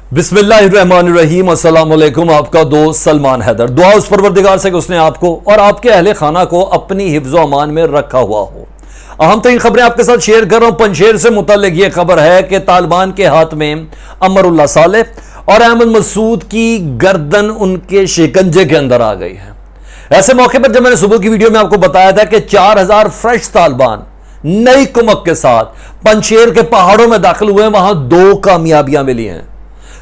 बिस्मिल्लाहिर्रहमानिर्रहीम, अस्सलाम वालेकुम। आपका दोस्त सलमान हैदर। दुआ उस परवरदिगार से कि उसने आपको और आपके अहले खाना को अपनी हिफ्ज़ो अमान में रखा हुआ हो। अहम तरीन खबरें आपके साथ शेयर कर रहा हूं। पंजशेर से मुताल्लिक यह खबर है कि तालिबान के हाथ में अमरुल्लाह सालेह और अहमद मसूद की गर्दन उनके शिकंजे के अंदर आ गई है। ऐसे मौके पर जब मैंने सुबह की वीडियो में आपको बताया था कि 4000 फ्रेश तालिबान नई कुमक के साथ पंजशेर के पहाड़ों में दाखिल हुए, वहां 2 कामयाबियां मिली हैं,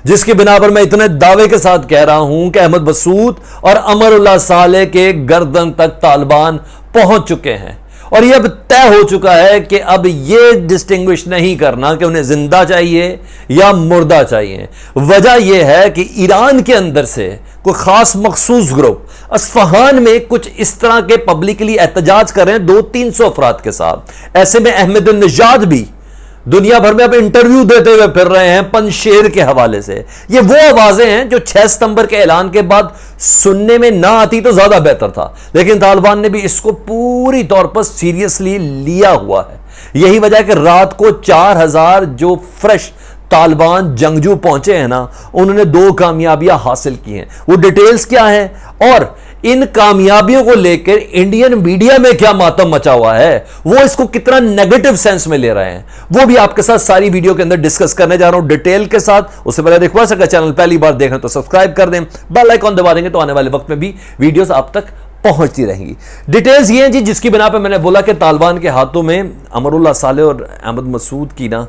जिसकी बिना पर मैं इतने दावे के साथ कह रहा हूं कि अहमद मसूद और अमरुल्लाह सालेह के गर्दन तक तालिबान पहुंच चुके हैं। और यह अब तय हो चुका है कि अब यह डिस्टिंग्विश नहीं करना कि उन्हें जिंदा चाहिए या मुर्दा चाहिए। वजह यह है कि ईरान के अंदर से कोई खास मखसूस ग्रुप अस्फहान में कुछ इस तरह के पब्लिकली एहतजाज कर रहे हैं 200-300 अफराद के साथ। ऐसे में अहमदुन्नजाद भी दुनिया भर में अब इंटरव्यू देते हुए फिर रहे हैं पंजशेर के हवाले से। ये वो आवाजें हैं जो 6 सितंबर के ऐलान के बाद सुनने में ना आती तो ज्यादा बेहतर था, लेकिन तालिबान ने भी इसको पूरी तौर पर सीरियसली लिया हुआ है। यही वजह है कि रात को 4000 जो फ्रेश तालिबान जंगजू पहुंचे हैं ना, उन्होंने 2 कामयाबियां हासिल की हैं। वो डिटेल्स क्या हैं और इन कामयाबियों को लेकर इंडियन मीडिया में क्या मातम मचा हुआ है, वो इसको कितना नेगेटिव सेंस में ले रहे हैं, वो भी आपके साथ सारी वीडियो के अंदर डिस्कस करने जा रहा हूं डिटेल के साथ। उससे पहले रिक्वेस्ट है, चैनल पहली बार देख रहे हैं तो सब्सक्राइब कर दें, बेल आइकॉन दबा देंगे तो आने वाले वक्त में भी वीडियोस आप तक पहुंचती रहेंगी। डिटेल्स ये हैं जी, जिसकी बिना पर मैंने बोला कि तालिबान के हाथों में अमरुल्लाह सालेह और अहमद मसूद की ना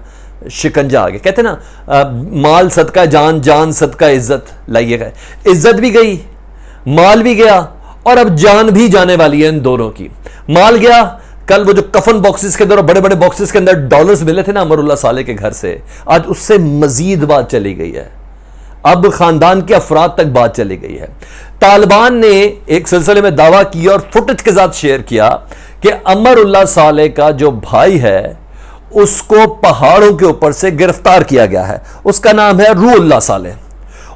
शिकंजा आ गया। कहते ना माल सदका जान, जान सदका इज्जत। लाइएगा, इज्जत भी गई, माल भी गया और अब जान भी जाने वाली है इन दोनों की। माल गया, कल वो जो कफन बॉक्सेस के अंदर, बड़े बड़े बॉक्सेस के अंदर डॉलर्स मिले थे ना अमरुल्लाह सालेह के घर से, आज उससे मजीद बात चली गई है। अब खानदान के अफराद तक बात चली गई है। तालिबान ने एक सिलसिले में दावा किया और फुटेज के साथ शेयर किया कि अमरुल्लाह सालेह का जो भाई है उसको पहाड़ों के ऊपर से गिरफ्तार किया गया है। उसका नाम है रूहुल्लाह सालेह।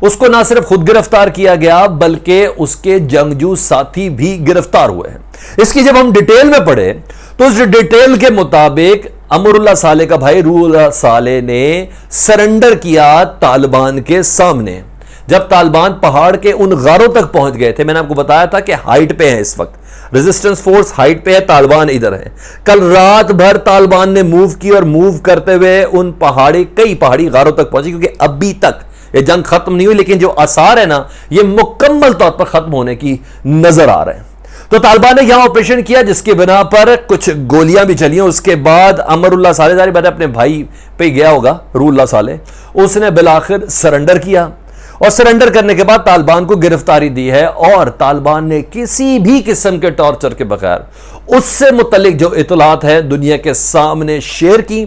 उसको ना सिर्फ खुद गिरफ्तार किया गया बल्कि उसके जंगजू साथी भी गिरफ्तार हुए हैं। इसकी जब हम डिटेल में पढ़े तो उस डिटेल के मुताबिक अमरुल्लाह सालेह का भाई रूहुल्लाह सालेह ने सरेंडर किया तालिबान के सामने। जब तालिबान पहाड़ के उन गारों तक पहुंच गए थे, मैंने आपको बताया था कि हाइट पे है, इस वक्त रेजिस्टेंस फोर्स हाइट पे है, तालिबान इधर है। कल रात भर तालिबान ने मूव की और मूव करते हुए उन कई पहाड़ी गारों तक पहुंची, क्योंकि अभी तक ये जंग खत्म नहीं हुई, लेकिन जो आसार है ना, ये मुकम्मल तौर पर खत्म होने की नजर आ रहे हैं। तो तालिबान ने यहां ऑपरेशन किया, जिसके बिना पर कुछ गोलियां भी चली। उसके बाद अमरुल्लाह सालेह जारी बात अपने भाई पे गया होगा, रूहुल्लाह सालेह, उसने बिलाखिर सरेंडर किया और सरेंडर करने के बाद तालिबान को गिरफ्तारी दी है। और तालिबान ने किसी भी किस्म के टॉर्चर के बगैर उससे मुतल्लिक जो इतलात है दुनिया के सामने शेयर की।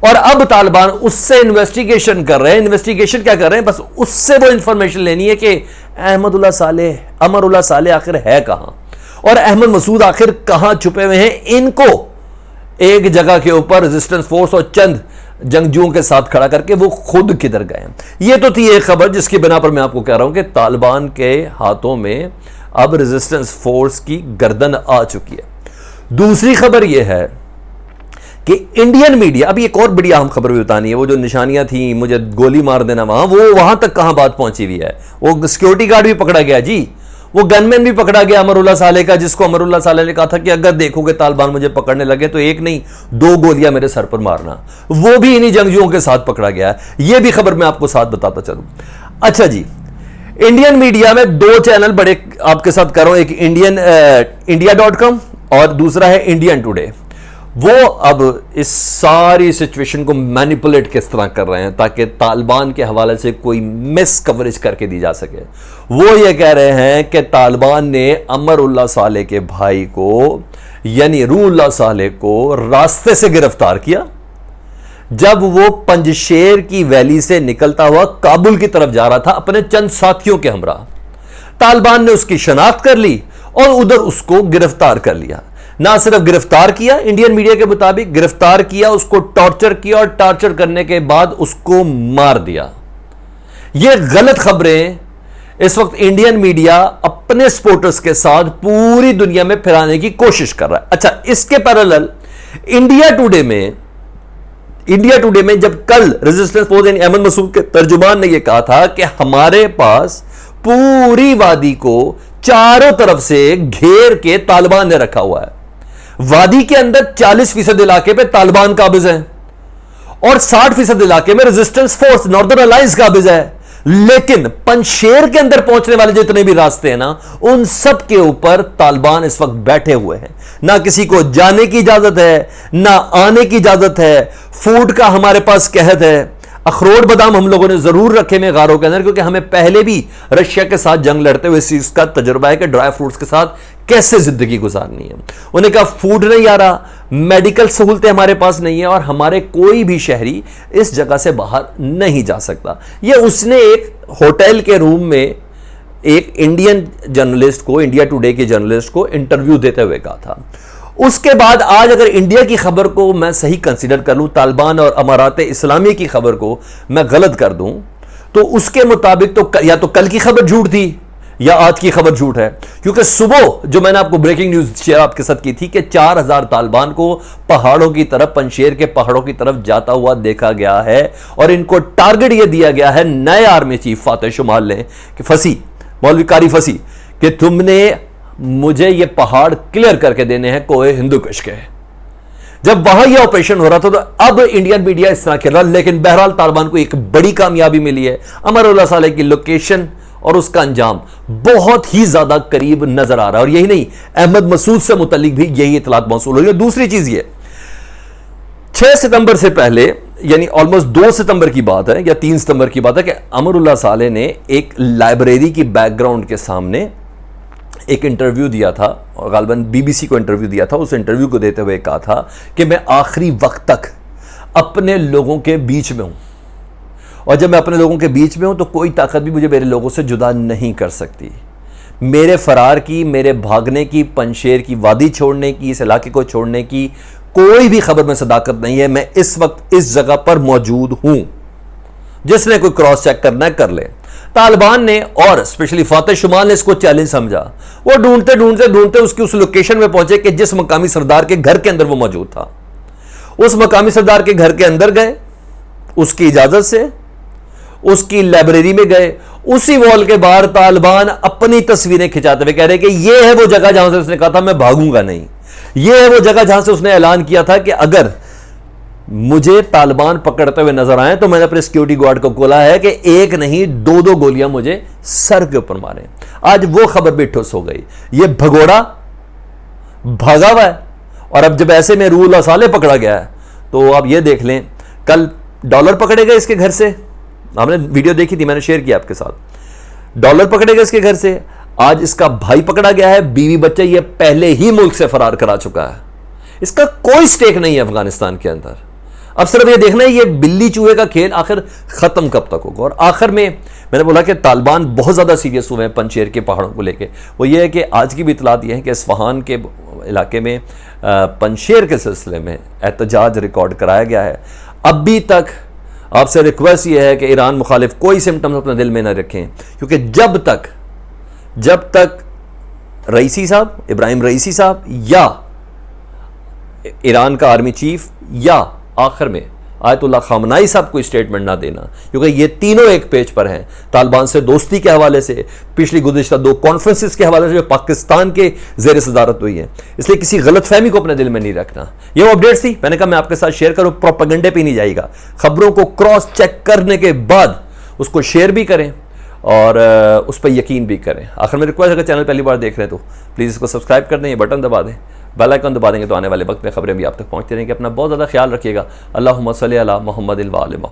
और अब तालिबान उससे इन्वेस्टिगेशन कर रहे हैं। इन्वेस्टिगेशन क्या कर रहे हैं, बस उससे वो इंफॉर्मेशन लेनी है कि अमरुल्लाह सालेह आखिर है कहां और अहमद मसूद आखिर कहां छुपे हुए हैं। इनको एक जगह के ऊपर रेजिस्टेंस फोर्स और चंद जंगजुओं के साथ खड़ा करके वो खुद किधर गए। ये तो थी एक खबर जिसकी बिना पर मैं आपको कह रहा हूं कि तालिबान के हाथों में अब रेजिस्टेंस फोर्स की गर्दन आ चुकी है। दूसरी खबर यह है कि इंडियन मीडिया, अभी एक और बड़ी अहम खबर भी बतानी है। वो जो निशानियां थी, मुझे गोली मार देना, वहां तक कहां बात पहुंची हुई है। वो सिक्योरिटी गार्ड भी पकड़ा गया जी, वो गनमैन भी पकड़ा गया अमरुल्लाह सालेह का, जिसको अमरुल्लाह सालेह ने कहा था कि अगर देखोगे तालिबान मुझे पकड़ने लगे तो 1 नहीं 2 गोलियां मेरे सर पर मारना। वो भी इन्हीं जंगजुओं के साथ पकड़ा गया। यह भी खबर मैं आपको साथ बताता चलूं। अच्छा जी, इंडियन मीडिया में 2 चैनल बड़े आपके साथ कर रहा हूं, एक इंडिया.com और दूसरा है इंडियन टुडे। वो अब इस सारी सिचुएशन को मैनिपुलेट किस तरह कर रहे हैं ताकि तालिबान के हवाले से कोई मिस कवरेज करके दी जा सके। वो ये कह रहे हैं कि तालिबान ने अमरुल्लाह सालेह के भाई को, यानी रूहुल्लाह सालेह को, रास्ते से गिरफ्तार किया जब वो पंजशेर की वैली से निकलता हुआ काबुल की तरफ जा रहा था अपने चंद साथियों के हमरा। तालिबान ने उसकी शनाख्त कर ली और उधर उसको गिरफ्तार कर लिया। ना सिर्फ गिरफ्तार किया, इंडियन मीडिया के मुताबिक गिरफ्तार किया, उसको टॉर्चर किया और टॉर्चर करने के बाद उसको मार दिया। ये गलत खबरें इस वक्त इंडियन मीडिया अपने सपोर्टर्स के साथ पूरी दुनिया में फैलाने की कोशिश कर रहा है। अच्छा, इसके पैरेलल इंडिया टुडे में इंडिया टुडे में जब कल रेजिस्टेंस फोर्स यानी अहमद मसूद के तर्जुमान ने यह कहा था कि हमारे पास पूरी वादी को चारों तरफ से घेर के तालिबान ने रखा हुआ है, वादी के अंदर 40% इलाके पे तालिबान काबिज है और 60% इलाके में रेजिस्टेंस फोर्स नॉर्दर्न अलायंस काबिज है, लेकिन पंजशेर के अंदर पहुंचने वाले जितने भी रास्ते हैं ना, उन सब के ऊपर तालिबान इस वक्त बैठे हुए हैं। ना किसी को जाने की इजाजत है, ना आने की इजाजत है। फूड का हमारे पास कहत है, अखरोट बादाम हम लोगों ने जरूर रखे में गारों के अंदर, क्योंकि हमें पहले भी रशिया के साथ जंग लड़ते हुए इस चीज का तजुर्बा है कि ड्राई फ्रूट्स के साथ कैसे जिंदगी गुजारनी है। उन्हें कहा फूड नहीं आ रहा, मेडिकल सहूलतें हमारे पास नहीं है और हमारे कोई भी शहरी इस जगह से बाहर नहीं जा सकता। यह उसने एक होटल के रूम में एक इंडियन जर्नलिस्ट को, इंडिया टुडे के जर्नलिस्ट को इंटरव्यू देते हुए कहा था। उसके बाद आज अगर इंडिया की खबर को मैं सही कंसीडर कर लूं, तालिबान और अमारात इस्लामी की खबर को मैं गलत कर दूं, तो उसके मुताबिक तो या तो कल की खबर झूठ थी या आज की खबर झूठ है। क्योंकि सुबह जो मैंने आपको ब्रेकिंग न्यूज शेयर आपके साथ की थी कि 4000 तालिबान को पहाड़ों की तरफ, पंजशेर के पहाड़ों की तरफ जाता हुआ देखा गया है और इनको टारगेट यह दिया गया है नए आर्मी चीफ फातह शुमाल ने कि फंसी, मौलवी कारी फंसी, कि तुमने मुझे ये पहाड़ क्लियर करके देने हैं कोहे हिंदू कुश के। जब वहां यह ऑपरेशन हो रहा था तो अब इंडियन मीडिया इस तरह खेल रहा, लेकिन बहरहाल तालिबान को एक बड़ी कामयाबी मिली है। अमरुल्लाह सालेह की लोकेशन और उसका अंजाम बहुत ही ज्यादा करीब नजर आ रहा है। और यही नहीं, अहमद मसूद से मुतल्लिक भी यही इतलात मौसूल हुई है। दूसरी चीज ये, 6 सितंबर से पहले यानी ऑलमोस्ट 2 सितंबर की बात है या 3 सितंबर की बात है कि अमरुल्लाह सालेह ने एक लाइब्रेरी की बैकग्राउंड के सामने एक इंटरव्यू दिया था और गालिबन बीबीसी को इंटरव्यू दिया था। उस इंटरव्यू को देते हुए कहा था कि मैं आखिरी वक्त तक अपने लोगों के बीच में हूं और जब मैं अपने लोगों के बीच में हूं तो कोई ताकत भी मुझे मेरे लोगों से जुदा नहीं कर सकती। मेरे फरार की, मेरे भागने की, पंजशेर की वादी छोड़ने की, इस इलाके को छोड़ने की कोई भी खबर में सदाकत नहीं है। मैं इस वक्त इस जगह पर मौजूद हूं, जिसने कोई क्रॉस चेक करना है कर ले। तालिबान ने और स्पेशली फातह शुमाल ने इसको चैलेंज समझा। वो ढूंढते ढूंढते ढूंढते उसकी उस लोकेशन में पहुंचे कि जिस मकामी सरदार के घर के अंदर वो मौजूद था। उस मकामी सरदार के घर के अंदर गए, उसकी इजाजत से उसकी लाइब्रेरी में गए। उसी वॉल के बाहर तालिबान अपनी तस्वीरें खिंचाते हुए कह रहे कि यह है वो जगह जहां से उसने कहा था मैं भागूंगा नहीं। यह है वो जगह जहां से उसने ऐलान किया था कि अगर मुझे तालिबान पकड़ते हुए नजर आए तो मैंने अपने सिक्योरिटी गार्ड को बोला है कि एक नहीं 2-2 गोलियां मुझे सर के ऊपर मारे। आज वो खबर भी ठुस हो गई। ये भगोड़ा भागा हुआ है और अब जब ऐसे में रूहुल्लाह सालेह पकड़ा गया है तो आप ये देख लें, कल डॉलर पकड़े गए इसके घर से, हमने वीडियो देखी थी, मैंने शेयर किया आपके साथ। डॉलर पकड़े गए इसके घर से, आज इसका भाई पकड़ा गया है, बीवी बच्चे ये पहले ही मुल्क से फरार करा चुका है। इसका कोई स्टेक नहीं है अफगानिस्तान के अंदर। अब सिर्फ ये देखना है ये बिल्ली चूहे का खेल आखिर खत्म कब तक होगा। और आखिर में मैंने बोला कि तालिबान बहुत ज्यादा सीरियस हुए हैं पंजशेर के पहाड़ों को लेके। वो ये है कि आज की भी इतलात ये है कि इस्फहान के इलाके में पंजशेर के सिलसिले में एहतजाज रिकॉर्ड कराया गया है। अभी तक आपसे रिक्वेस्ट ये है कि ईरान मुखालिफ कोई सिम्टम्स अपने दिल में न रखें, क्योंकि जब तक रईसी साहब, इब्राहिम रईसी साहब या ईरान का आर्मी चीफ या आखिर में आयतुल्लाह खामनाई साहब कोई स्टेटमेंट ना देना, क्योंकि ये तीनों एक पेज पर हैं। तालिबान से दोस्ती के हवाले से, पिछली गुज़िश्ता 2 कॉन्फ्रेंसेस के हवाले से जो पाकिस्तान के ज़ेर सदारत हुई है, इसलिए किसी गलत फहमी को अपने दिल में नहीं रखना। ये वो अपडेट्स थी, मैंने कहा मैं आपके साथ शेयर करूँ। प्रोपेगेंडे पे नहीं जाएगा, खबरों को क्रॉस चेक करने के बाद उसको शेयर भी करें और उस पर यकीन भी करें। आखिर में रिक्वेस्ट, अगर चैनल पहली बार देख रहे हैं तो प्लीज़ इसको सब्सक्राइब कर दें, ये बटन दबा दें, बेल आइकन दबा देंगे तो आने वाले वक्त में खबरें भी आप तक पहुंचती रहेंगी। अपना बहुत ज़्यादा ख्याल रखिएगा। अल्लाहुम्मा सल्ली अला मुहम्मद व आले मुहम्मद।